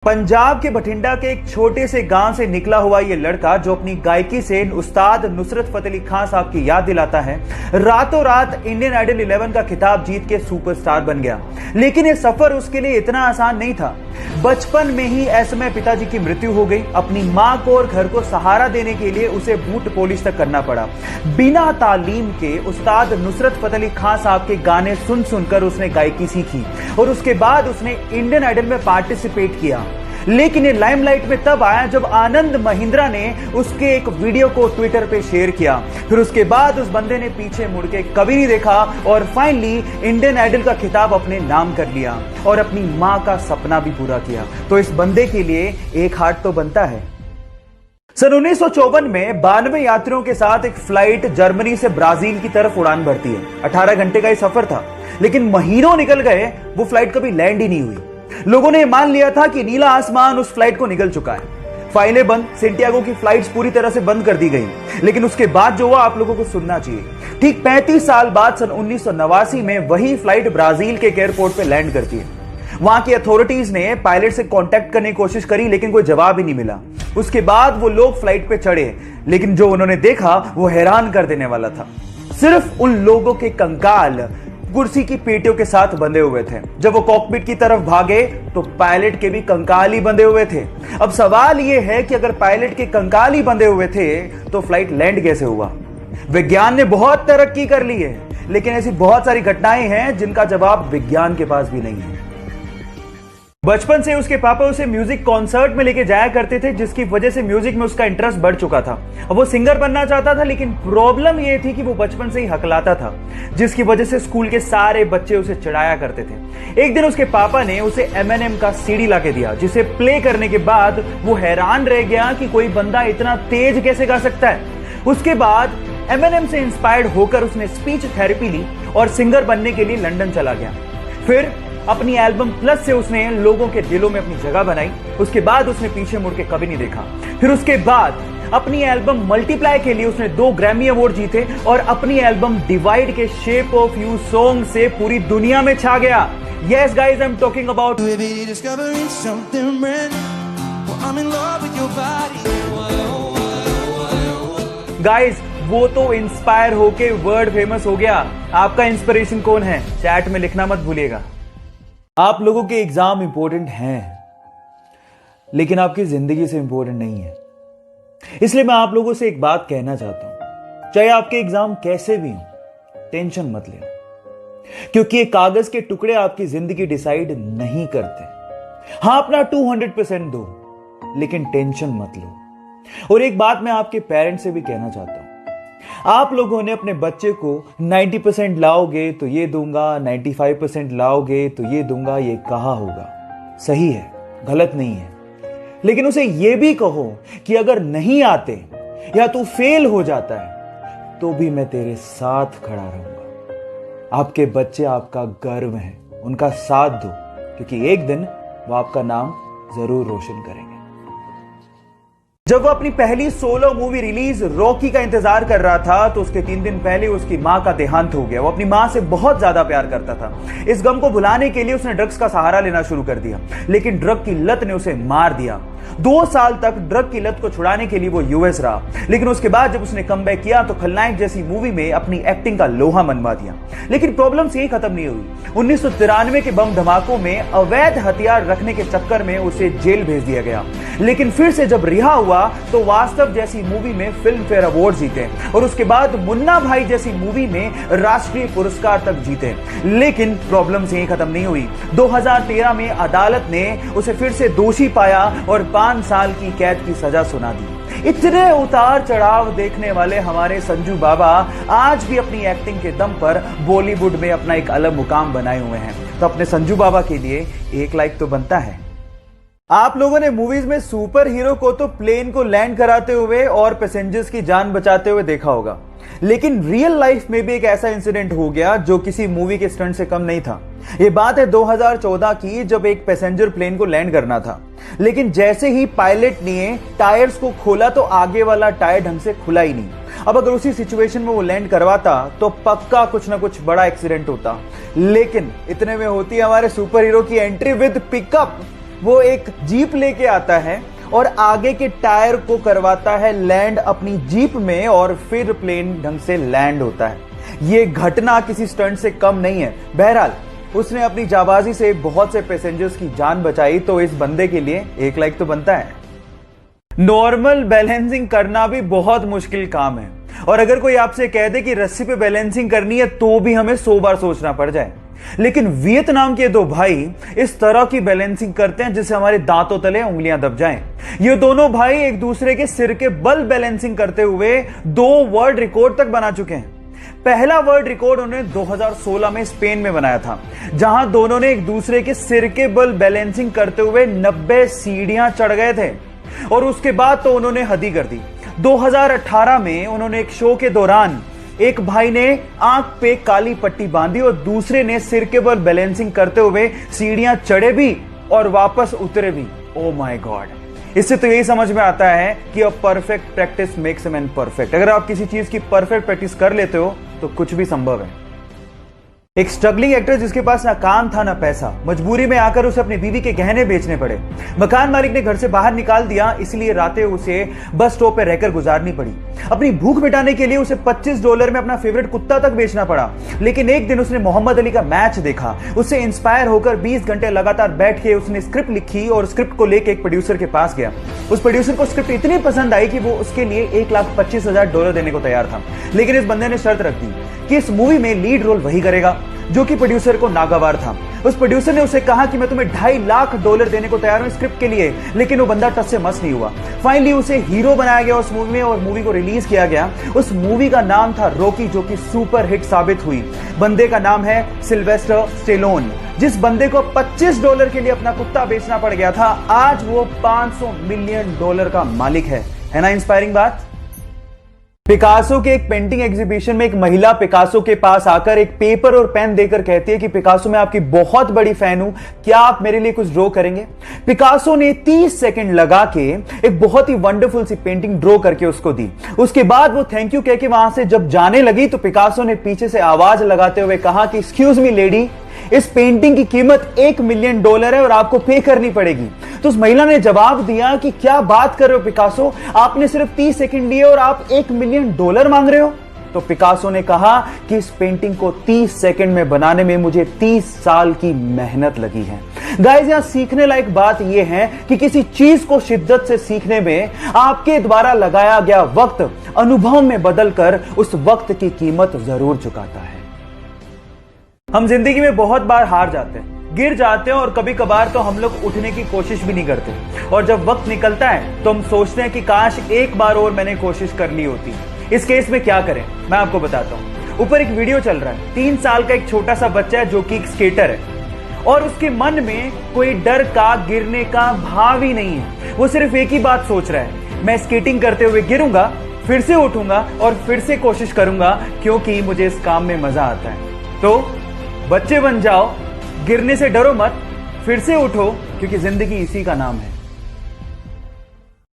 पंजाब के बठिंडा के एक छोटे से गांव से निकला हुआ ये लड़का जो अपनी गायकी से उस्ताद नुसरत फतेह अली खान साहब की याद दिलाता है, रातों रात इंडियन आइडल 11 का खिताब जीत के सुपरस्टार बन गया। लेकिन ये सफर उसके लिए इतना आसान नहीं था। बचपन में ही ऐसे में पिताजी की मृत्यु हो गई। अपनी मां को और घर को सहारा देने के लिए उसे बूट पॉलिश तक करना पड़ा। बिना तालीम के उस्ताद नुसरत फतेह अली खान साहब के गाने सुन सुनकर उसने गायकी सीखी और उसके बाद उसने इंडियन आइडल में पार्टिसिपेट किया। लेकिन ये लाइमलाइट में तब आया जब आनंद महिंद्रा ने उसके एक वीडियो को ट्विटर पे शेयर किया। फिर उसके बाद उस बंदे ने पीछे मुड़ के कभी नहीं देखा और फाइनली इंडियन आइडल का खिताब अपने नाम कर लिया और अपनी मां का सपना भी पूरा किया। तो इस बंदे के लिए एक हार्ट तो बनता है। सन 1954 में 92 यात्रियों के साथ एक फ्लाइट जर्मनी से ब्राजील की तरफ उड़ान भरती है। 18 घंटे का ये सफर था, लेकिन महीनों निकल गए, वो फ्लाइट कभी लैंड ही नहीं हुई। लोगों ने मान लिया था कि नीला आसमान उस फ्लाइट को निगल चुका है। फाइलें बंद, सेंटियागो की फ्लाइट्स पूरी तरह से बंद कर दी गई। लेकिन उसके बाद जो हुआ आप लोगों को सुनना चाहिए। ठीक 35 साल बाद सन 1989 में वही फ्लाइट ब्राजील के एयरपोर्ट पे लैंड करती है। वहां की अथॉरिटीज ने पायलट से कांटेक्ट करने की कोशिश करी, लेकिन कोई जवाब ही नहीं मिला। उसके बाद वो लोग फ्लाइट पे चढ़े, लेकिन जो उन्होंने देखा वो हैरान कर देने वाला था। सिर्फ उन लोगों के कंकाल कुर्सी की पेटियों के साथ बंधे हुए थे। जब वो कॉकपिट की तरफ भागे तो पायलट के भी कंकाल ही बंधे हुए थे। अब सवाल यह है कि अगर पायलट के कंकाल ही बंधे हुए थे तो फ्लाइट लैंड कैसे हुआ? विज्ञान ने बहुत तरक्की कर ली है, लेकिन ऐसी बहुत सारी घटनाएं हैं जिनका जवाब विज्ञान के पास भी नहीं है। बचपन से उसके पापा उसे म्यूजिक कॉन्सर्ट में लेके जाया करते थे, जिसकी वजह से म्यूजिक में उसका इंटरेस्ट बढ़ चुका था। अब वो सिंगर बनना चाहता था, लेकिन प्रॉब्लम ये थी कि वो बचपन से ही हकलाता था, जिसकी वजह से स्कूल के सारे बच्चे उसे चिढ़ाया करते थे। एक दिन उसके पापा ने उसे एमएनएम का सीडी लाके दिया, जिसे प्ले करने के बाद वो हैरान रह गया कि कोई बंदा इतना तेज कैसे गा सकता है। उसके बाद एमएनएम से इंस्पायर्ड होकर उसने स्पीच थेरेपी ली और सिंगर बनने के लिए लंदन चला गया। फिर अपनी एल्बम प्लस से उसने लोगों के दिलों में अपनी जगह बनाई। उसके बाद उसने पीछे मुड़ के कभी नहीं देखा। फिर उसके बाद अपनी एल्बम मल्टीप्लाई के लिए उसने 2 ग्रैमी अवार्ड जीते और अपनी एल्बम डिवाइड के शेप ऑफ यू सॉन्ग से पूरी दुनिया में छा गया। Yes guys, I am talking about guys, वो तो इंस्पायर होके वर्ल्ड फेमस हो गया। आपका इंस्पिरेशन कौन है? चैट में लिखना मत भूलिएगा। आप लोगों के एग्जाम इंपॉर्टेंट हैं, लेकिन आपकी जिंदगी से इंपॉर्टेंट नहीं है। इसलिए मैं आप लोगों से एक बात कहना चाहता हूं, चाहे आपके एग्जाम कैसे भी हो, टेंशन मत लेना, क्योंकि ये कागज के टुकड़े आपकी जिंदगी डिसाइड नहीं करते। हां, अपना 200% दो, लेकिन टेंशन मत लो। और एक बात मैं आपके पेरेंट्स से भी कहना चाहता हूं, आप लोगों ने अपने बच्चे को 90% लाओगे तो ये दूंगा, 95% लाओगे तो ये दूंगा, ये कहा होगा। सही है, गलत नहीं है, लेकिन उसे ये भी कहो कि अगर नहीं आते या तू फेल हो जाता है तो भी मैं तेरे साथ खड़ा रहूंगा। आपके बच्चे आपका गर्व हैं, उनका साथ दो, क्योंकि एक दिन वो आपका नाम जरूर रोशन करेंगे। जब वो अपनी पहली सोलो मूवी रिलीज रॉकी का इंतजार कर रहा था तो उसके 3 दिन पहले उसकी मां का देहांत हो गया। वो अपनी मां से बहुत ज्यादा प्यार करता था। इस गम को भुलाने के लिए उसने ड्रग्स का सहारा लेना शुरू कर दिया, लेकिन ड्रग की लत ने उसे मार दिया। 2 साल तक ड्रग की लत को छुड़ाने के लिए वो यूएस रहा, लेकिन उसके बाद जब उसने कमबैक किया तो खलनायक जैसी मूवी में अपनी एक्टिंग का लोहा मनवा दिया। लेकिन प्रॉब्लम्स यही खत्म नहीं हुई। 1993 के बम धमाकों में अवैध हथियार रखने के चक्कर में उसे जेल भेज दिया गया। लेकिन फिर से जब रिहा हुआ तो वास्तव जैसी मूवी में फिल्म फेयर अवार्ड जीते और उसके बाद मुन्ना भाई जैसी मूवी में राष्ट्रीय पुरस्कार तक जीते। लेकिन प्रॉब्लम्स यही खत्म नहीं हुई। 2013 में अदालत ने उसे फिर से दोषी पाया और 5 साल की कैद की सजा सुना दी। इतने उतार चढ़ाव देखने वाले हमारे संजू बाबा आज भी अपनी एक्टिंग के दम पर बॉलीवुड में अपना एक अलग मुकाम बनाए हुए हैं। तो अपने संजू बाबा के लिए एक लाइक तो बनता है। आप लोगों ने मूवीज में सुपर हीरो को तो प्लेन को लैंड कराते हुए और पैसेंजर्स की जान बचाते हुए देखा होगा, लेकिन रियल लाइफ में भी एक ऐसा इंसिडेंट हो गया जो किसी मूवी के स्टंट से कम नहीं था। यह बात है 2014 की, जब एक पैसेंजर प्लेन को लैंड करना था, लेकिन जैसे ही पायलट ने टायर्स को खोला तो आगे वाला टायर ढंग से खुला ही नहीं। अब अगर उसी सिचुएशन में वो लैंड करवाता तो पक्का कुछ ना कुछ बड़ा एक्सीडेंट होता। लेकिन इतने में होती है हमारे सुपर हीरो की एंट्री विद पिकअप। वो एक जीप लेके आता है और आगे के टायर को करवाता है लैंड अपनी जीप में और फिर प्लेन ढंग से लैंड होता है। ये घटना किसी स्टंट से कम नहीं है। बहरहाल उसने अपनी जाबाजी से बहुत से पैसेंजर्स की जान बचाई, तो इस बंदे के लिए 1 लाइक तो बनता है। नॉर्मल बैलेंसिंग करना भी बहुत मुश्किल काम है, और अगर कोई आपसे कह दे कि रस्सी पे बैलेंसिंग करनी है तो भी हमें 100 बार सोचना पड़ जाए। लेकिन वियतनाम के 2 भाई इस तरह की बैलेंसिंग करते हैं जिससे हमारे दांतों तले उंगलियां दब जाएं। ये दोनों भाई एक दूसरे के सिर के बल बैलेंसिंग करते हुए 2 वर्ल्ड रिकॉर्ड तक बना चुके हैं। पहला वर्ल्ड रिकॉर्ड उन्होंने 2016 में स्पेन में बनाया था, जहां दोनों ने एक दूसरे के सिर के बल बैलेंसिंग करते हुए 90 सीढ़ियां चढ़ गए थे। और उसके बाद तो उन्होंने हद ही कर दी। 2018 में उन्होंने एक शो के दौरान एक भाई ने आंख पे काली पट्टी बांधी और दूसरे ने सिर के बल बैलेंसिंग करते हुए सीढ़ियां चढ़े भी और वापस उतरे भी। Oh my God. इससे तो यही समझ में आता है कि अब perfect practice makes a man perfect. अगर आप किसी चीज की परफेक्ट प्रैक्टिस कर लेते हो तो कुछ भी संभव है। एक स्ट्रगलिंग एक्टर जिसके पास ना काम था ना पैसा, मजबूरी में आकर उसे अपनी बीवी के गहने बेचने पड़े। मकान मालिक ने घर से बाहर निकाल दिया, इसलिए रातें उसे बस स्टॉप पर रहकर गुजारनी पड़ी। अपनी भूख मिटाने के लिए उसे $25 में अपना फेवरेट कुत्ता तक बेचना पड़ा। लेकिन एक दिन उसने मोहम्मद अली का मैच देखा। उससे इंस्पायर होकर 20 घंटे लगातार बैठ के उसने स्क्रिप्ट लिखी और स्क्रिप्ट को लेकर एक प्रोड्यूसर के पास गया। उस प्रोड्यूसर को स्क्रिप्ट इतनी पसंद आई कि वो उसके लिए $1,25,000 देने को तैयार था। लेकिन इस बंदे ने शर्त रख दी कि इस मूवी में लीड रोल वही करेगा, जो कि प्रोड्यूसर को नागवार था। उस प्रोड्यूसर ने उसे कहा कि मैं तुम्हें $2.5 लाख देने को तैयार हूं स्क्रिप्ट के लिए, लेकिन वो बंदा टस से मस नहीं हुआ। फाइनली उसे हीरो बनाया गया उस मूवी में और मूवी को रिलीज किया गया। उस मूवी का नाम था रॉकी, जो कि सुपर हिट साबित हुई। बंदे का नाम है सिल्वेस्टर स्टेलोन। जिस बंदे को $25 के लिए अपना कुत्ता बेचना पड़ गया था, आज वो $500 मिलियन का मालिक है ना इंस्पायरिंग बात। पिकासो के एक पेंटिंग एग्जीबिशन में एक महिला पिकासो के पास आकर एक पेपर और पेन देकर कहती है कि पिकासो मैं आपकी बहुत बड़ी फैन हूं, क्या आप मेरे लिए कुछ ड्रॉ करेंगे। पिकासो ने 30 सेकंड लगा के एक बहुत ही वंडरफुल सी पेंटिंग ड्रॉ करके उसको दी। उसके बाद वो थैंक यू कह के वहां से जब जाने लगी तो पिकासो ने पीछे से आवाज लगाते हुए कहा कि एक्सक्यूज मी लेडी, इस पेंटिंग की कीमत $1 मिलियन है और आपको पे करनी पड़ेगी। तो उस महिला ने जवाब दिया कि क्या बात कर रहे हो पिकासो, आपने सिर्फ 30 सेकंड लिए और आप $1 मिलियन मांग रहे हो। तो पिकासो ने कहा कि इस पेंटिंग को 30 सेकंड में बनाने में मुझे 30 साल की मेहनत लगी है। गाइस, यहां सीखने लायक बात यह है कि किसी चीज को शिद्दत से सीखने में आपके द्वारा लगाया गया वक्त अनुभव में बदलकर उस वक्त की कीमत जरूर चुकाता है। हम जिंदगी में बहुत बार हार जाते हैं, गिर जाते हैं और कभी कभार तो हम लोग उठने की कोशिश भी नहीं करते। और जब वक्त निकलता है तो हम सोचते हैं कि काश एक बार और मैंने कोशिश कर ली होती। इस केस में क्या करें मैं आपको बताता हूं। ऊपर एक वीडियो चल रहा है, 3 साल का एक छोटा सा बच्चा है जो कि एक स्केटर है और उसके मन में कोई डर का गिरने का भाव ही नहीं है। वो सिर्फ एक ही बात सोच रहा है, मैं स्केटिंग करते हुए गिरूंगा, फिर से उठूंगा और फिर से कोशिश करूंगा, क्योंकि मुझे इस काम में मजा आता है। तो बच्चे बन जाओ, गिरने से डरो मत, फिर से उठो, क्योंकि जिंदगी इसी का नाम है।